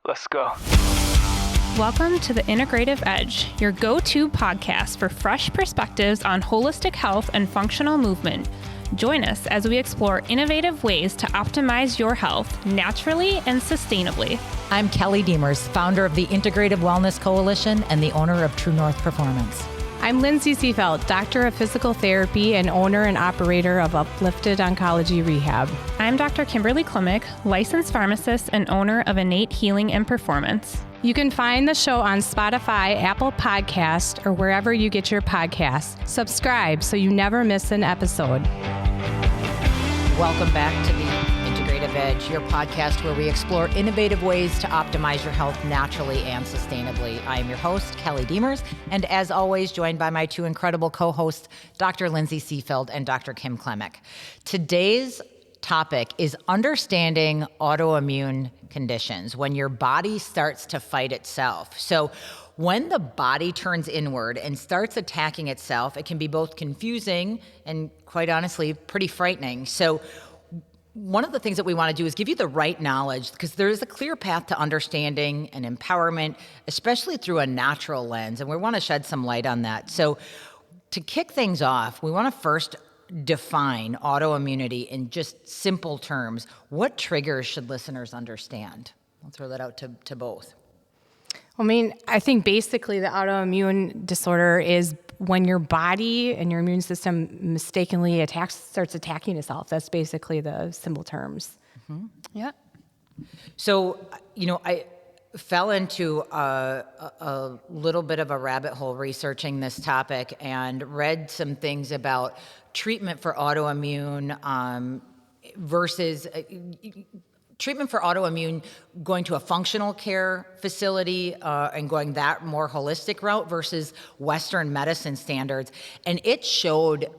Let's go. Welcome to the Integrative Edge, your go-to podcast for fresh perspectives on holistic health and functional movement. Join us as we explore innovative ways to optimize your health naturally and sustainably. I'm Kelly Demers, founder of the Integrative Wellness Coalition and the owner of True North Performance. I'm Lindsay Seefeld, doctor of physical therapy and owner and operator of Uplifted Oncology Rehab. I'm Dr. Kimberly Klimek, licensed pharmacist and owner of Innate Healing and Performance. You can find the show on Spotify, Apple Podcasts, or wherever you get your podcasts. Subscribe so you never miss an episode. Welcome back to the Integrative Edge, your podcast where we explore innovative ways to optimize your health naturally and sustainably. I am your host, Kelly Demers, and as always, joined by my two incredible co-hosts, Dr. Lindsay Seefeld and Dr. Kim Klimek. Today's topic is understanding autoimmune conditions, when your body starts to fight itself. So when the body turns inward and starts attacking itself, it can be both confusing and, quite honestly, pretty frightening. So one of the things that we want to do is give you the right knowledge, because there is a clear path to understanding and empowerment, especially through a natural lens, and we want to shed some light on that. So to kick things off, we want to first define autoimmunity in just simple terms. What triggers should listeners understand? I'll throw that out to both. I think basically the autoimmune disorder is when your body and your immune system mistakenly starts attacking itself. That's basically the simple terms. Mm-hmm. Yeah. So, I fell into a little bit of a rabbit hole researching this topic and read some things about treatment for autoimmune versus treatment for autoimmune going to a functional care facility and going that more holistic route versus Western medicine standards. And it showed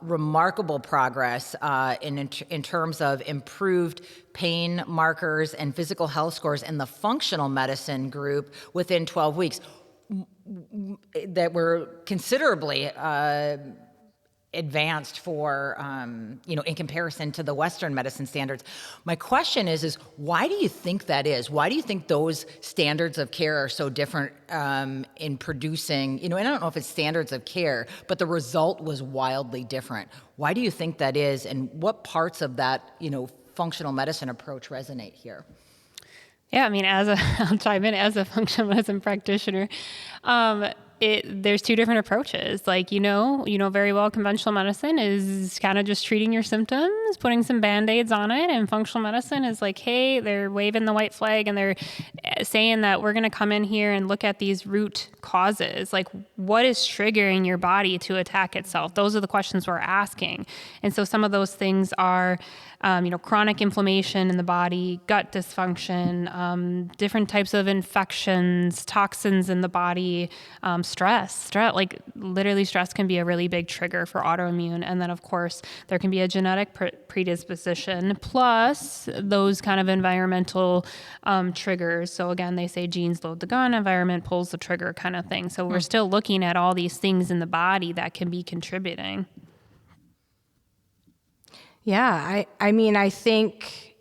remarkable progress in terms of improved pain markers and physical health scores in the functional medicine group within 12 weeks that were considerably advanced for, in comparison to the Western medicine standards. My question is why do you think that is? Why do you think those standards of care are so different in producing, and I don't know if it's standards of care, but the result was wildly different. Why do you think that is, and what parts of that, functional medicine approach resonate here? Yeah, I'll chime in as a functional medicine practitioner. There's two different approaches. Like, very well, conventional medicine is kind of just treating your symptoms, putting some Band-Aids on it. And functional medicine is like, hey, they're waving the white flag and they're saying that we're going to come in here and look at these root causes. Like, what is triggering your body to attack itself? Those are the questions we're asking. And so some of those things are, chronic inflammation in the body, gut dysfunction, different types of infections, toxins in the body, stress, like literally stress can be a really big trigger for autoimmune. And then of course there can be a genetic predisposition plus those kind of environmental triggers. So again, they say genes load the gun, environment pulls the trigger kind of thing. So we're still looking at all these things in the body that can be contributing. Yeah, I think,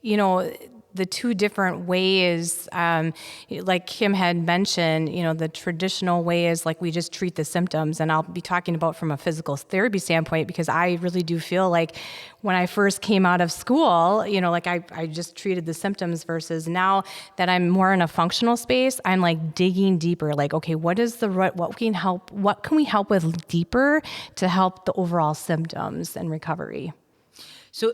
the two different ways, like Kim had mentioned, the traditional way is like we just treat the symptoms, and I'll be talking about from a physical therapy standpoint because I really do feel like when I first came out of school, I just treated the symptoms versus now that I'm more in a functional space, I'm like digging deeper, like, okay, what can we help with deeper to help the overall symptoms and recovery? So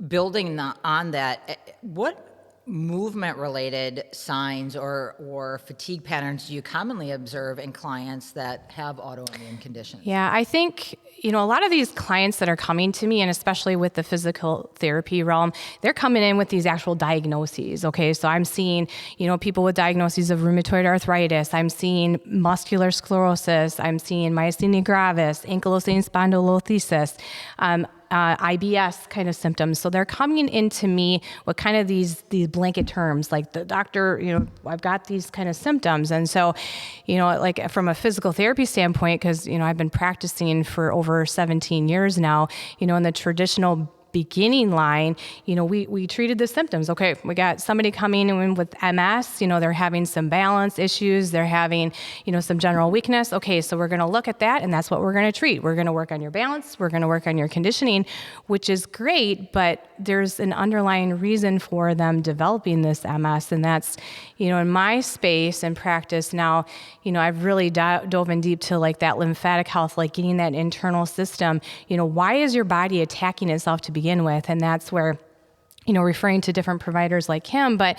building on that, what movement-related signs or fatigue patterns do you commonly observe in clients that have autoimmune conditions? Yeah, I think, a lot of these clients that are coming to me, and especially with the physical therapy realm, they're coming in with these actual diagnoses, okay? So I'm seeing, people with diagnoses of rheumatoid arthritis. I'm seeing muscular sclerosis. I'm seeing myasthenia gravis, ankylosing spondylolisthesis, IBS kind of symptoms. So they're coming into me with kind of these blanket terms, like the doctor, I've got these kind of symptoms. And so, like from a physical therapy standpoint, because, I've been practicing for over 17 years now, in the traditional beginning line, we treated the symptoms. Okay, we got somebody coming in with MS, they're having some balance issues, they're having, some general weakness. Okay, so we're going to look at that, and that's what we're going to treat. We're going to work on your balance, we're going to work on your conditioning, which is great, but there's an underlying reason for them developing this MS, and that's, in my space and practice now, I've really dove in deep to like that lymphatic health, like getting that internal system. Why is your body attacking itself to begin with? And that's where, referring to different providers like him, but,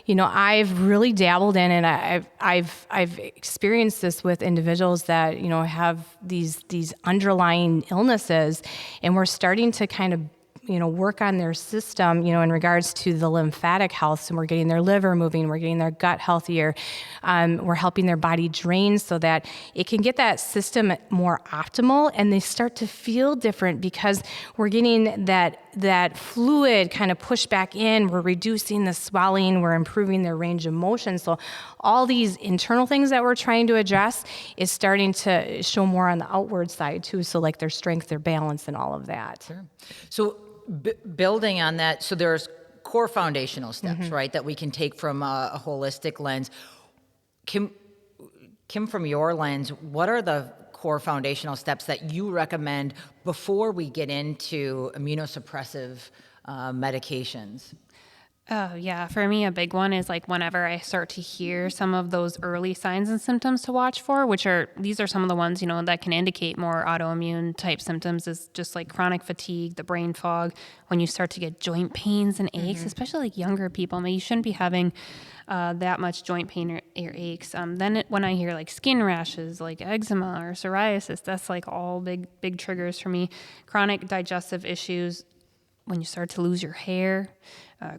I've really dabbled in, and I've experienced this with individuals that, have these underlying illnesses, and we're starting to kind of work on their system, in regards to the lymphatic health. So we're getting their liver moving, we're getting their gut healthier, we're helping their body drain so that it can get that system more optimal, and they start to feel different because we're getting that fluid kind of pushed back in, we're reducing the swelling, we're improving their range of motion. So all these internal things that we're trying to address is starting to show more on the outward side too. So like their strength, their balance, and all of that. Sure. So building on that, so there's core foundational steps, right, that we can take from a holistic lens. Kim, from your lens, what are the core foundational steps that you recommend before we get into immunosuppressive medications? Oh, yeah. For me, a big one is like whenever I start to hear some of those early signs and symptoms to watch for, these are some of the ones, that can indicate more autoimmune type symptoms, is just like chronic fatigue, the brain fog, when you start to get joint pains and aches, especially like younger people. I mean, you shouldn't be having that much joint pain or aches. Then when I hear like skin rashes, like eczema or psoriasis, that's like all big triggers for me. Chronic digestive issues, when you start to lose your hair,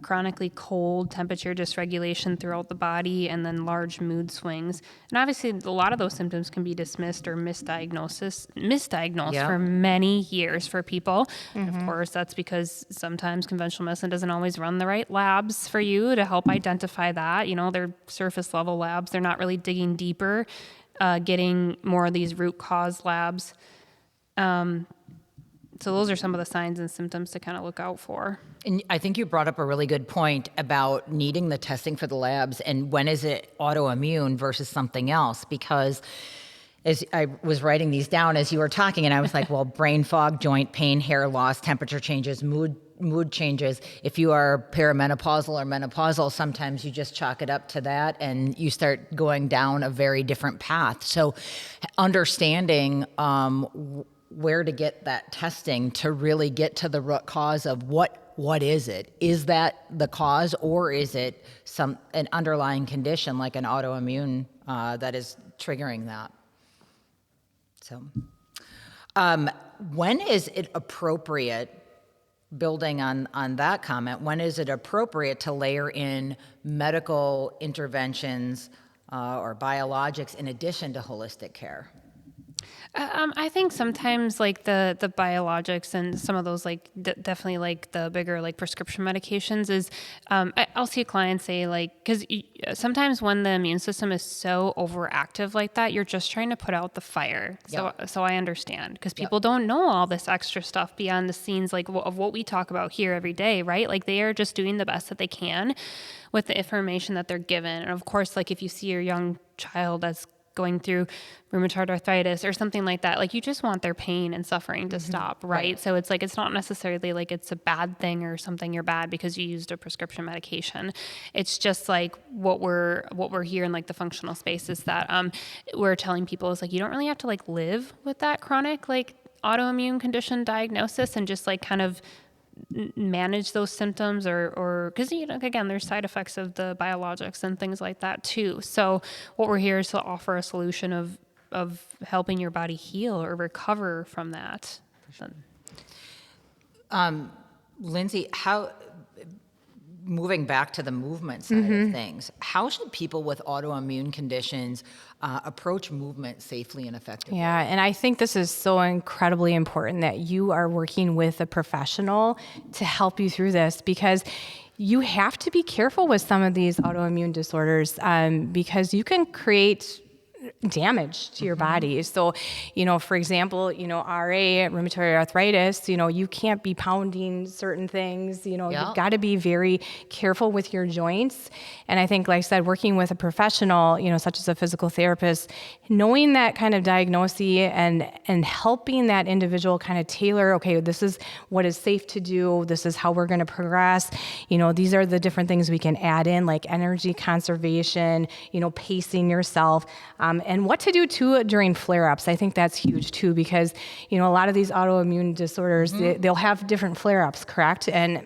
chronically cold, temperature dysregulation throughout the body, and then large mood swings. And obviously, a lot of those symptoms can be dismissed or misdiagnosed for many years for people. And of course, that's because sometimes conventional medicine doesn't always run the right labs for you to help identify that. They're surface level labs. They're not really digging deeper, getting more of these root cause labs. So those are some of the signs and symptoms to kind of look out for. And I think you brought up a really good point about needing the testing for the labs and when is it autoimmune versus something else, because as I was writing these down as you were talking, and I was like, well, brain fog, joint pain, hair loss, temperature changes, mood changes. If you are perimenopausal or menopausal, sometimes you just chalk it up to that and you start going down a very different path. So understanding where to get that testing to really get to the root cause of what is it? Is that the cause, or is it an underlying condition like an autoimmune that is triggering that? So when is it appropriate, building on that comment, when is it appropriate to layer in medical interventions or biologics in addition to holistic care? I think sometimes like the biologics and some of those like definitely like the bigger like prescription medications is I'll see a client say like, because sometimes when the immune system is so overactive like that, you're just trying to put out the fire. So I understand, because people don't know all this extra stuff beyond the scenes like of what we talk about here every day, right? Like they are just doing the best that they can with the information that they're given. And of course, like if you see your young child that's going through rheumatoid arthritis or something like that, like you just want their pain and suffering to stop, right? So it's like, it's not necessarily like it's a bad thing or something you're bad because you used a prescription medication. It's just like what we're here in like the functional space is that we're telling people is like, you don't really have to like live with that chronic like autoimmune condition diagnosis and just like kind of manage those symptoms or because again there's side effects of the biologics and things like that too. So what we're here is to offer a solution of helping your body heal or recover from that. Lindsay, moving back to the movement side of things, how should people with autoimmune conditions approach movement safely and effectively? Yeah, and I think this is so incredibly important that you are working with a professional to help you through this, because you have to be careful with some of these autoimmune disorders because you can create damage to your body. So, for example, RA, rheumatoid arthritis, you can't be pounding certain things, you've got to be very careful with your joints. And I think, like I said, working with a professional, such as a physical therapist, knowing that kind of diagnosis and helping that individual kind of tailor, okay, this is what is safe to do. This is how we're going to progress. These are the different things we can add in, like energy conservation, pacing yourself, and what to do too during flare-ups. I think that's huge too, because, a lot of these autoimmune disorders, they'll have different flare-ups, correct? And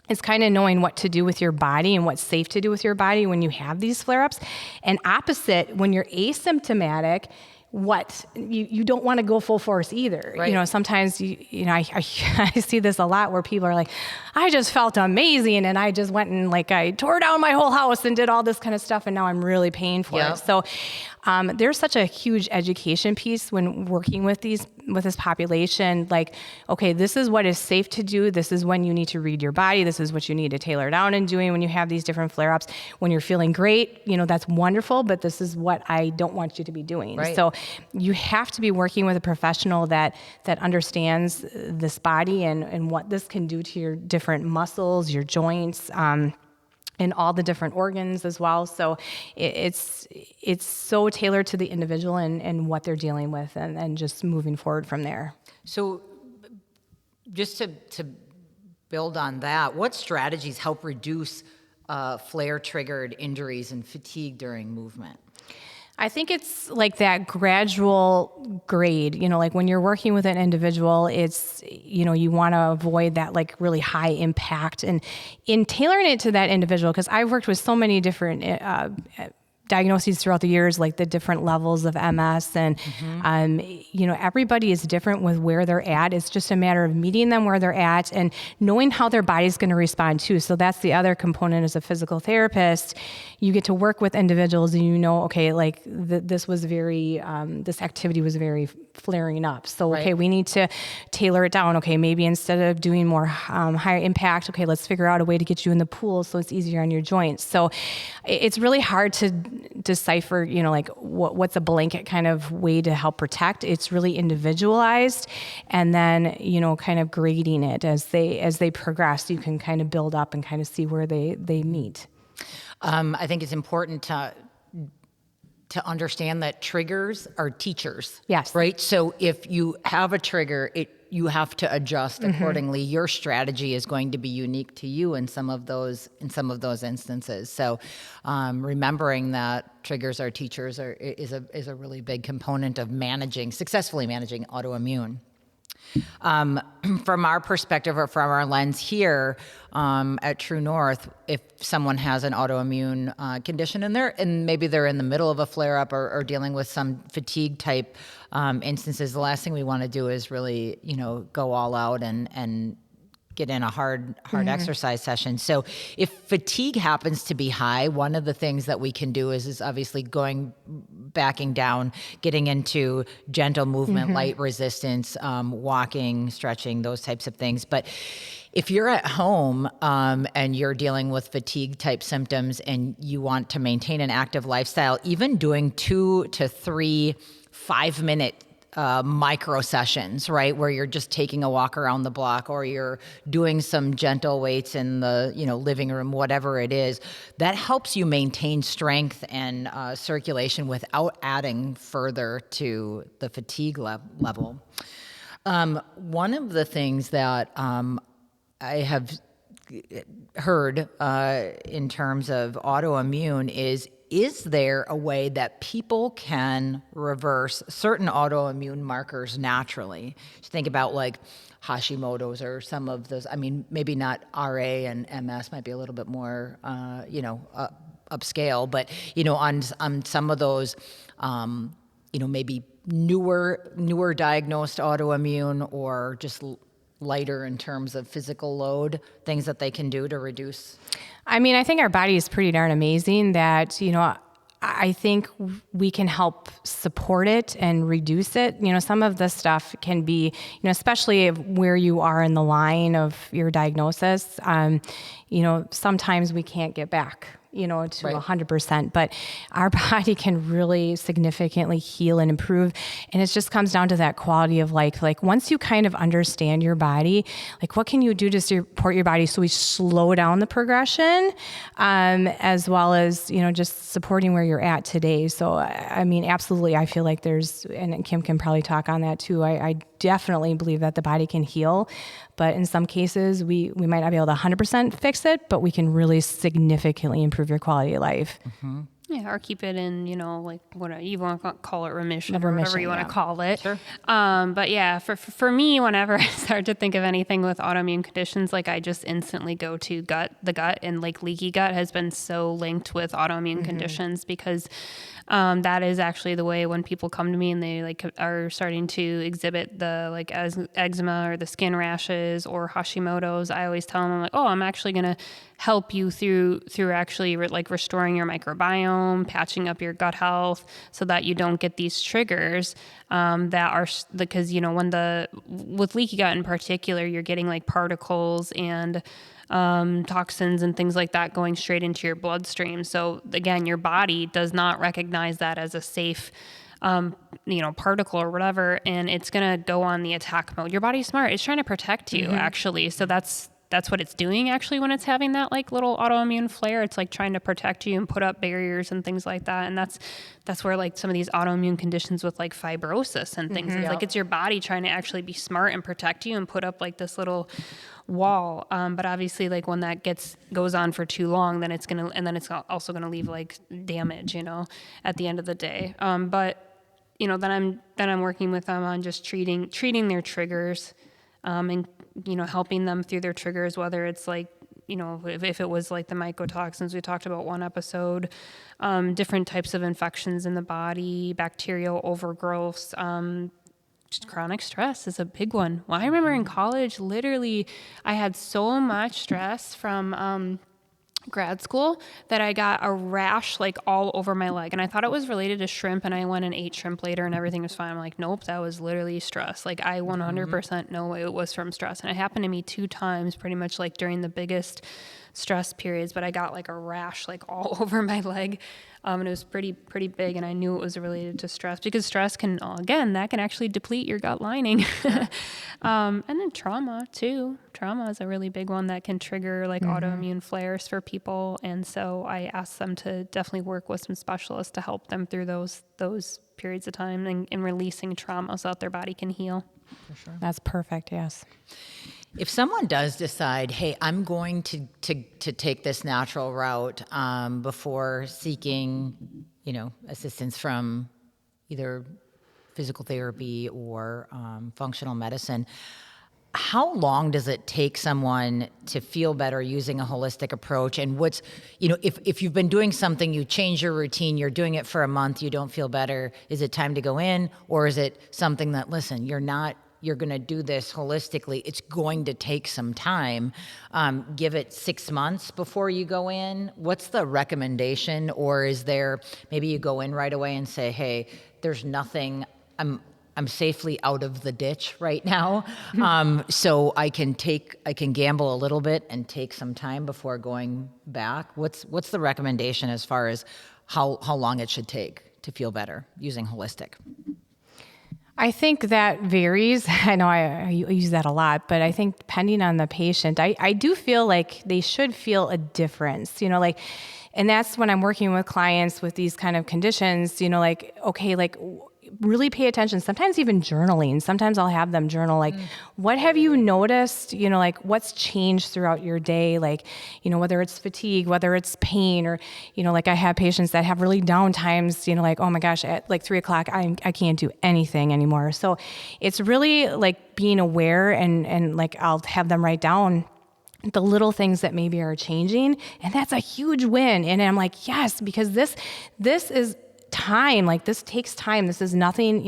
it's kind of knowing what to do with your body and what's safe to do with your body when you have these flare-ups. And opposite, when you're asymptomatic, you don't want to go full force either. Right. Sometimes I see this a lot where people are like, I just felt amazing and I just went and I tore down my whole house and did all this kind of stuff and now I'm really paying for it. So there's such a huge education piece when working with this population. Okay, this is what is safe to do. This is when you need to read your body. This is what you need to tailor down and doing when you have these different flare-ups. When you're feeling great, that's wonderful, but this is what I don't want you to be doing. Right. So you have to be working with a professional that understands this body and what this can do to your different muscles, your joints, and all the different organs as well. So it's so tailored to the individual and what they're dealing with and just moving forward from there. So just to build on that, what strategies help reduce flare-triggered injuries and fatigue during movement? I think it's that gradual grade, when you're working with an individual, it's, you want to avoid that really high impact and in tailoring it to that individual. Cause I've worked with so many different, diagnoses throughout the years, like the different levels of MS and, everybody is different with where they're at. It's just a matter of meeting them where they're at and knowing how their body's going to respond too. So that's the other component as a physical therapist. You get to work with individuals and okay, this was very, this activity was very flaring up. So, okay, we need to tailor it down. Okay, maybe instead of doing more higher impact, okay, let's figure out a way to get you in the pool so it's easier on your joints. So it's really hard to decipher, what's a blanket kind of way to help protect. It's really individualized, and then, kind of grading it as they progress. You can kind of build up and kind of see where they meet. I think it's important to understand that triggers are teachers. Yes. Right? So if you have a trigger, you have to adjust accordingly. Your strategy is going to be unique to you in some of those instances. So remembering that triggers are teachers is a really big component of successfully managing autoimmune. From our perspective or from our lens here at True North, if someone has an autoimmune condition and maybe they're in the middle of a flare-up or dealing with some fatigue type instances, the last thing we want to do is really, go all out and get in a hard exercise session. So if fatigue happens to be high, one of the things that we can do is obviously backing down, getting into gentle movement, light resistance, walking, stretching, those types of things. But if you're at home and you're dealing with fatigue type symptoms and you want to maintain an active lifestyle, even doing 2 to 3 5-minute micro sessions, right, where you're just taking a walk around the block or you're doing some gentle weights in the living room, whatever it is, that helps you maintain strength and circulation without adding further to the fatigue level. One of the things that I have heard in terms of autoimmune is there a way that people can reverse certain autoimmune markers naturally? Just think about Hashimoto's or some of those. I mean, maybe not RA and MS might be a little bit more, upscale, but on some of those, maybe newer diagnosed autoimmune or just lighter in terms of physical load, things that they can do to reduce? I mean, I think our body is pretty darn amazing that, I think we can help support it and reduce it. Some of the stuff can be, especially where you are in the line of your diagnosis, sometimes we can't get back, to 100%, but our body can really significantly heal and improve. And it just comes down to that quality of life. Like once you kind of understand your body, like what can you do to support your body? So we slow down the progression, as well as, just supporting where you're at today. So, I mean, absolutely. I feel like and Kim can probably talk on that too. I definitely believe that the body can heal, but in some cases we might not be able to 100% fix it, but we can really significantly improve your quality of life. Mm-hmm. Yeah, or keep it in, like whatever you want to call it, remission or whatever you want to call it. Sure. But yeah, for me, whenever I start to think of anything with autoimmune conditions, like I just instantly go to the gut, and like leaky gut has been so linked with autoimmune conditions because that is actually the way when people come to me and they like are starting to exhibit the like eczema or the skin rashes or Hashimoto's, I always tell them, I'm like, oh, I'm actually going to help you through actually like restoring your microbiome, patching up your gut health so that you don't get these triggers that are because, with leaky gut in particular, you're getting like particles and toxins and things like that going straight into your bloodstream. So again, your body does not recognize that as a safe particle or whatever, and it's going to go on the attack mode. Your body's smart. It's trying to protect you actually. So that's what it's doing actually when it's having that like little autoimmune flare. It's like trying to protect you and put up barriers and things like that. And that's where like some of these autoimmune conditions with like fibrosis and things, it's like it's your body trying to actually be smart and protect you and put up like this little wall. But obviously like when that goes on for too long, then it's also going to leave like damage, at the end of the day. But then I'm working with them on just treating their triggers, and helping them through their triggers, whether it's like, if it was like the mycotoxins we talked about one episode, different types of infections in the body, bacterial overgrowths, just chronic stress is a big one. Well, I remember in college, literally, I had so much stress from grad school that I got a rash like all over my leg, and I thought it was related to shrimp, and I went and ate shrimp later and everything was fine. I'm like, nope, that was literally stress. Like I 100% know it was from stress, and it happened to me 2 times pretty much like during the biggest stress periods, but I got like a rash like all over my leg, and it was pretty big, and I knew it was related to stress because stress can actually deplete your gut lining. And then trauma too. Trauma is a really big one that can trigger like autoimmune flares for people, and so I asked them to definitely work with some specialists to help them through those periods of time and releasing trauma so that their body can heal. For sure. That's perfect. Yes. If someone does decide, hey, I'm going to take this natural route before seeking, assistance from either physical therapy or functional medicine, how long does it take someone to feel better using a holistic approach? And what's, if you've been doing something, you change your routine, you're doing it for a month, you don't feel better, is it time to go in? Or is it something that, listen, you're going to do this holistically, it's going to take some time. Give it 6 months before you go in. What's the recommendation? Or is there, maybe you go in right away and say, hey, there's nothing, I'm safely out of the ditch right now. So I can gamble a little bit and take some time before going back. What's the recommendation as far as how long it should take to feel better using holistic? I think that varies. I know I use that a lot, but I think depending on the patient, I do feel like they should feel a difference, and that's when I'm working with clients with these kind of conditions, really pay attention, sometimes even journaling. Sometimes I'll have them journal, what have you noticed, what's changed throughout your day? Whether it's fatigue, whether it's pain, or, I have patients that have really down times, oh my gosh, at 3:00, I can't do anything anymore. So it's really being aware and I'll have them write down the little things that maybe are changing. And that's a huge win. And I'm like, yes, because this is time. This takes time. This is nothing,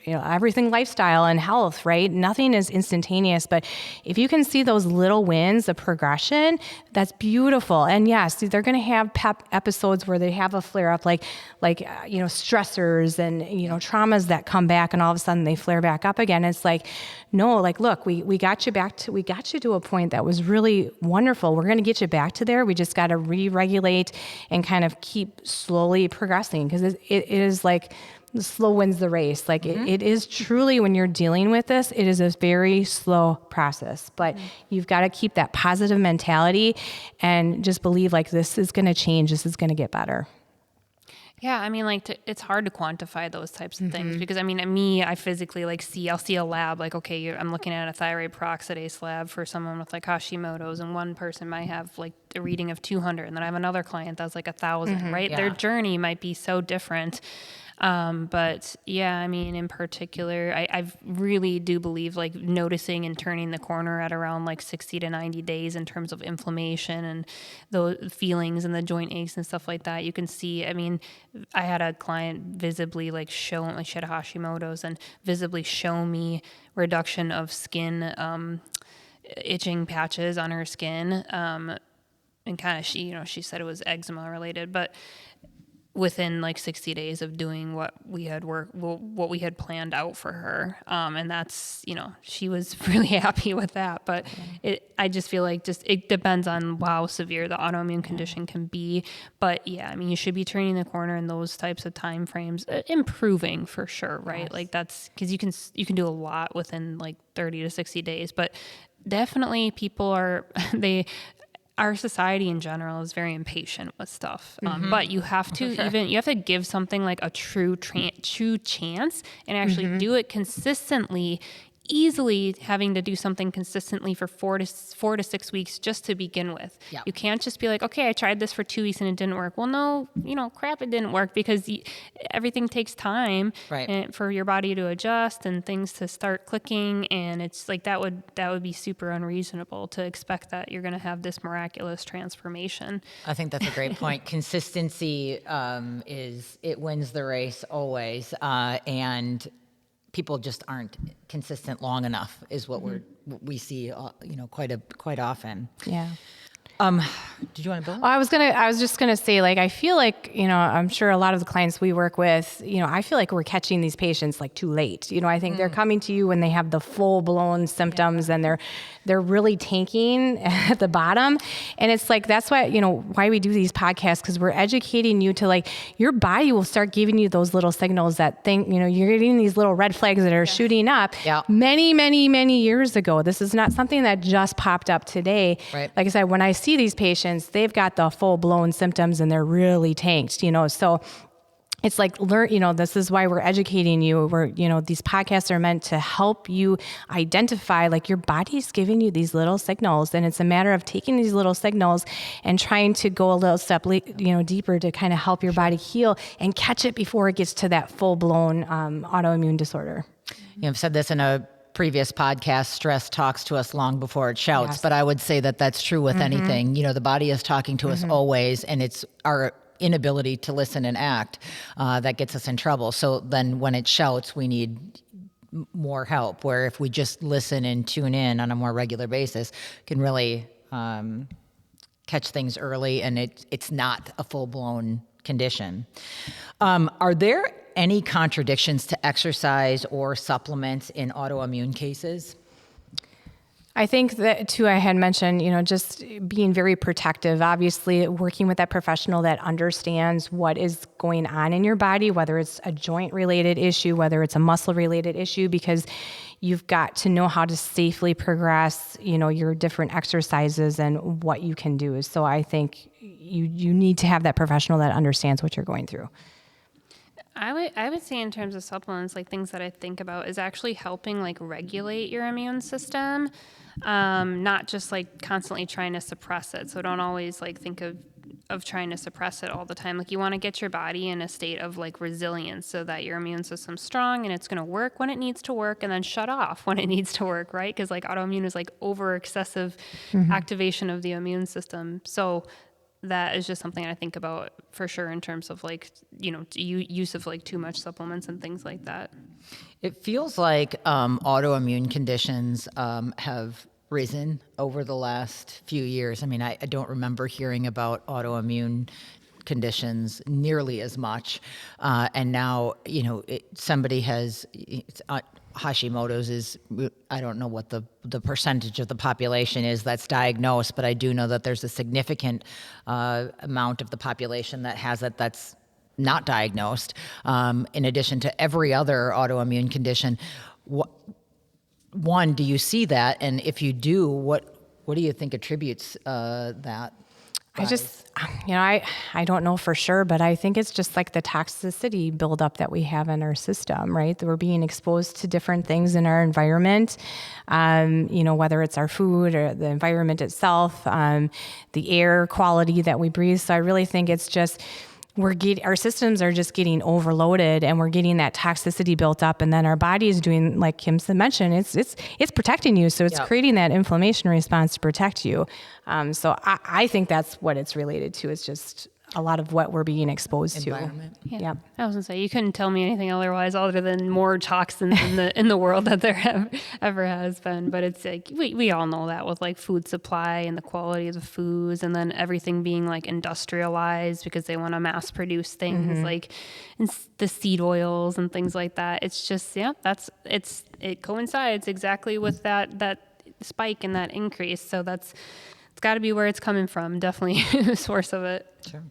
everything lifestyle and health, right? Nothing is instantaneous, but if you can see those little wins of progression, that's beautiful. And yes, they're going to have episodes where they have a flare up, like stressors and, traumas that come back and all of a sudden they flare back up again. It's like, no, like, look, we got you to a point that was really wonderful. We're going to get you back to there. We just got to re-regulate and kind of keep slowly progressing, because it is like the slow wins the race. Like it is truly, when you're dealing with this, it is a very slow process, but you've got to keep that positive mentality and just believe like this is going to change. This is going to get better. Yeah, I mean, it's hard to quantify those types of things because, I mean, I physically I'll see a lab, like, okay, I'm looking at a thyroid peroxidase lab for someone with like Hashimoto's, and one person might have like a reading of 200, and then I have another client that's like 1,000, right? Yeah. Their journey might be so different. But yeah, I mean, in particular, I really do believe like noticing and turning the corner at around like 60 to 90 days in terms of inflammation and those feelings and the joint aches and stuff like that. You can see, I mean, I had a client visibly she had Hashimoto's and visibly show me reduction of skin, itching patches on her skin. And kind of, she said it was eczema related, but within like 60 days of doing what we had planned out for her. And that's, she was really happy with that, but I just feel like it depends on how severe the autoimmune condition can be. But yeah, I mean, you should be turning the corner in those types of time frames, improving for sure. Right. Yes. Like that's because you can do a lot within like 30 to 60 days, but definitely people our society in general is very impatient with stuff, but you have to you have to give something like a true chance and actually do it consistently. Easily having to do something consistently for 4 to 6 weeks just to begin with. Yep. You can't just be like, okay, I tried this for 2 weeks and it didn't work. Well, no, crap, it didn't work because everything takes time and for your body to adjust and things to start clicking. And it's like that would be super unreasonable to expect that you're going to have this miraculous transformation. I think that's a great point. Consistency it wins the race always, and people just aren't consistent long enough is what we see, quite often. Yeah. Did you want to build? Well, I was just gonna say, like, I feel like, I'm sure a lot of the clients we work with, I feel like we're catching these patients like too late. I think they're coming to you when they have the full blown symptoms and they're really tanking at the bottom. And it's like, that's why, why we do these podcasts, because we're educating you to like, your body will start giving you those little signals that think, you're getting these little red flags that are shooting up many, many, many years ago. This is not something that just popped up today. Right. Like I said, when I see these patients, they've got the full-blown symptoms and they're really tanked, so it's like, this is why we're educating you. These podcasts are meant to help you identify, like, your body's giving you these little signals, and it's a matter of taking these little signals and trying to go a little step, deeper to kind of help your body heal and catch it before it gets to that full-blown autoimmune disorder. I've said this in a previous podcast, stress talks to us long before it shouts. Yes. But I would say that that's true with anything. The body is talking to us always, and it's our inability to listen and act that gets us in trouble. So then when it shouts, we need more help, where if we just listen and tune in on a more regular basis, can really catch things early, and it's not a full-blown condition. Are there any contradictions to exercise or supplements in autoimmune cases? I think that too, I had mentioned, just being very protective, obviously working with that professional that understands what is going on in your body, whether it's a joint related issue, whether it's a muscle related issue, because you've got to know how to safely progress, your different exercises and what you can do. So I think you need to have that professional that understands what you're going through. I would say in terms of supplements, like things that I think about is actually helping like regulate your immune system, not just like constantly trying to suppress it. So don't always like think of trying to suppress it all the time. Like you want to get your body in a state of like resilience so that your immune system's strong and it's going to work when it needs to work and then shut off when it needs to work, right? Because like autoimmune is like over excessive activation of the immune system. So that is just something I think about for sure in terms of like, use of like too much supplements and things like that. It feels like autoimmune conditions have risen over the last few years. I mean, I don't remember hearing about autoimmune conditions nearly as much. And now, somebody has Hashimoto's is, I don't know what the percentage of the population is that's diagnosed, but I do know that there's a significant amount of the population that has it that's not diagnosed, in addition to every other autoimmune condition. One, do you see that? And if you do, what do you think attributes that? I don't know for sure, but I think it's just like the toxicity buildup that we have in our system, right? That we're being exposed to different things in our environment, whether it's our food or the environment itself, the air quality that we breathe. So I really think it's just, our systems are just getting overloaded, and we're getting that toxicity built up, and then our body is doing, like Kim mentioned, it's protecting you. So it's creating that inflammation response to protect you. So I think that's what it's related to. It's just a lot of what we're being exposed to. Yeah. I was gonna say, you couldn't tell me anything otherwise other than more toxins in the world that there ever has been. But it's like, we all know that with like food supply and the quality of the foods, and then everything being like industrialized because they want to mass produce things like the seed oils and things like that. It's just, it coincides exactly with that spike and that increase. So it's got to be where it's coming from. Definitely the source of it. Sure.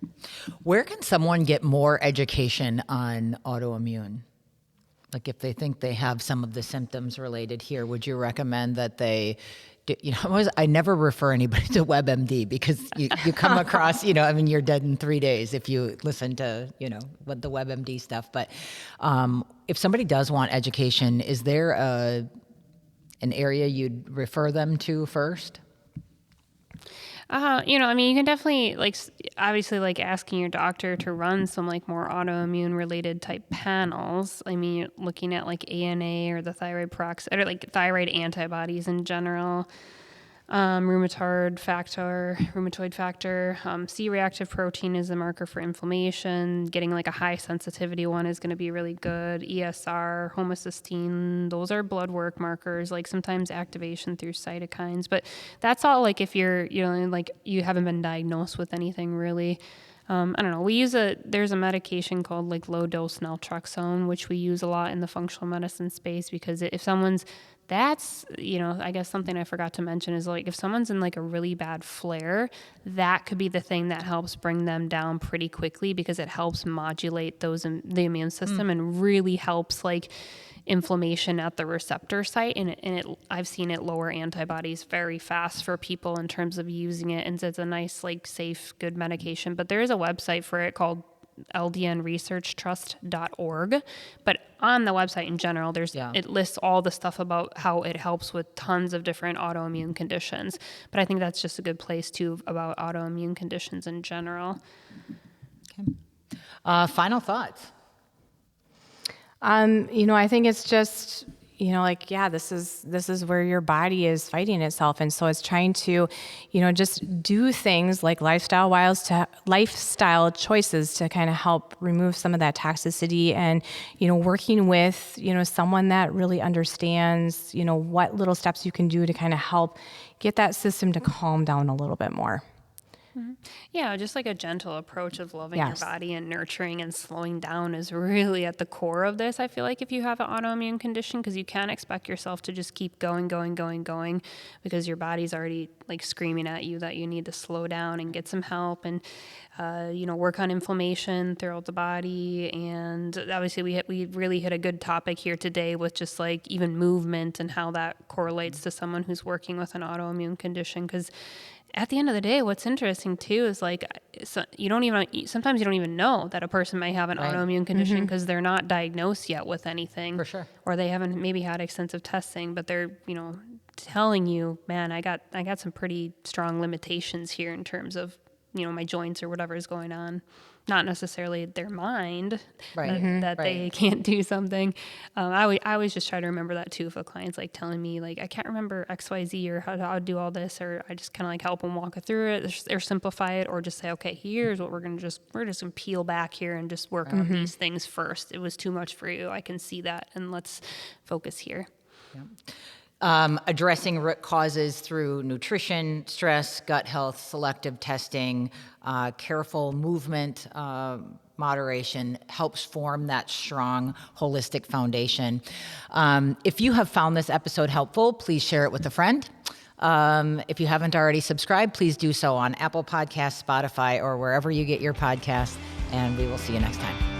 Where can someone get more education on autoimmune? Like if they think they have some of the symptoms related here, would you recommend that they, I never refer anybody to WebMD because you come across, you're dead in 3 days if you listen to, what the WebMD stuff. But if somebody does want education, is there an area you'd refer them to first? You can definitely obviously asking your doctor to run some more autoimmune related type panels. Looking at ANA or the thyroid peroxide or thyroid antibodies in general, rheumatoid factor, C-reactive protein is a marker for inflammation. Getting a high sensitivity one is going to be really good. ESR, homocysteine, those are blood work markers, sometimes activation through cytokines. But that's all if you're, you haven't been diagnosed with anything really. I don't know. There's a medication called low dose naltrexone, which we use a lot in the functional medicine space because if someone's, I guess something I forgot to mention is if someone's in a really bad flare, that could be the thing that helps bring them down pretty quickly because it helps modulate the immune system and really helps inflammation at the receptor site. And I've seen it lower antibodies very fast for people in terms of using it. And it's a nice, safe, good medication. But there is a website for it called ldnresearchtrust.org. But on the website in general, it lists all the stuff about how it helps with tons of different autoimmune conditions. But I think that's just a good place too about autoimmune conditions in general. Okay. Final thoughts. I think it's just, this is where your body is fighting itself. And so it's trying to, just do things like lifestyle choices to kind of help remove some of that toxicity and, working with, someone that really understands, what little steps you can do to kind of help get that system to calm down a little bit more. Mm-hmm. Yeah, just a gentle approach of loving your body and nurturing and slowing down is really at the core of this. I feel like if you have an autoimmune condition, because you can't expect yourself to just keep going, because your body's already screaming at you that you need to slow down and get some help and, work on inflammation throughout the body. And obviously we really hit a good topic here today with just even movement and how that correlates to someone who's working with an autoimmune condition. Because at the end of the day, what's interesting too is sometimes you don't even know that a person may have an autoimmune condition because they're not diagnosed yet with anything. For sure. Or they haven't maybe had extensive testing, but they're, telling you, man, I got some pretty strong limitations here in terms of, my joints or whatever is going on. Not necessarily their mind, Right. that they can't do something. I always just try to remember that too. If a client's like telling me like, I can't remember XYZ or how to do all this, or I just kind of like help them walk through it or simplify it, or just say, okay, here's what we're just going to peel back here and just work on these things first. It was too much for you. I can see that. And let's focus here. Addressing root causes through nutrition, stress, gut health, selective testing, careful movement, moderation helps form that strong, holistic foundation. If you have found this episode helpful, please share it with a friend. If you haven't already subscribed, please do so on Apple Podcasts, Spotify, or wherever you get your podcasts, and we will see you next time.